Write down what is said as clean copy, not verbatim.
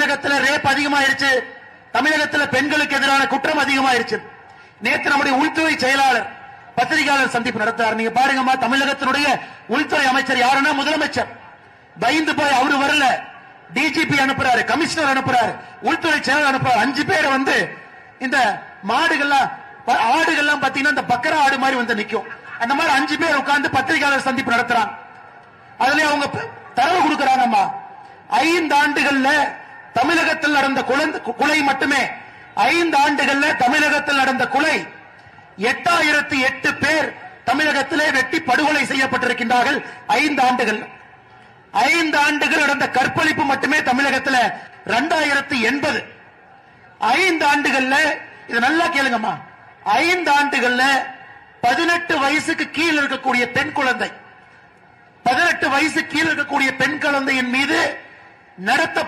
தமிழகத்தில் ரேப் அதிகமாயிருச்சு, தமிழகத்தில் பெண்களுக்கு எதிரான குற்றம் அதிகமாயிருச்சு. நேற்று நம்முடைய உள்துறை செயலாளர் பத்திரிகையாளர் சந்திப்பு நடத்துறாரு. நீங்க பாருங்கம்மா, தமிழகத்தினுடைய உள்துறை அமைச்சர் யாருன்னா முதலமைச்சர். பயந்து போய் அவரு வரல, டிஜிபி அனுப்புறாரு, கமிஷனர் அனுப்புறாரு, உள்துறை செயலர் அனுப்புறாரு. 5 பேர் வந்து இந்த மாடுகள்லாம் ஆடுகள்லாம் பாத்தீங்கன்னா இந்த பக்கரா ஆடு மாதிரி வந்து நிக்கும். அந்த மாதிரி 5 பேர் உட்கார்ந்து பத்திரிகையாளர் சந்திப்பு நடத்துறாங்க. அதுல அவங்க தரவு கொடுக்கறாங்கம்மா. 5 ஆண்டுகள்ல தமிழகத்தில் நடந்த கொலை மட்டுமே 5 ஆண்டுகள்ல தமிழகத்தில் நடந்த கொலை 8008 பேர் தமிழகத்திலே வெட்டி படுகொலை செய்யப்பட்டிருக்கின்றார்கள். 5 ஆண்டுகள் 5 ஆண்டுகள் நடந்த கற்பழிப்பு மட்டுமே தமிழகத்தில் 2080. 5 ஆண்டுகள்ல இது நல்லா கேளுங்கம்மா, 5 ஆண்டுகள்ல 18 வயசுக்கு கீழ் இருக்கக்கூடிய பெண் குழந்தை, 18 வயசு கீழ் இருக்கக்கூடிய பெண் குழந்தையின் மீது நடத்த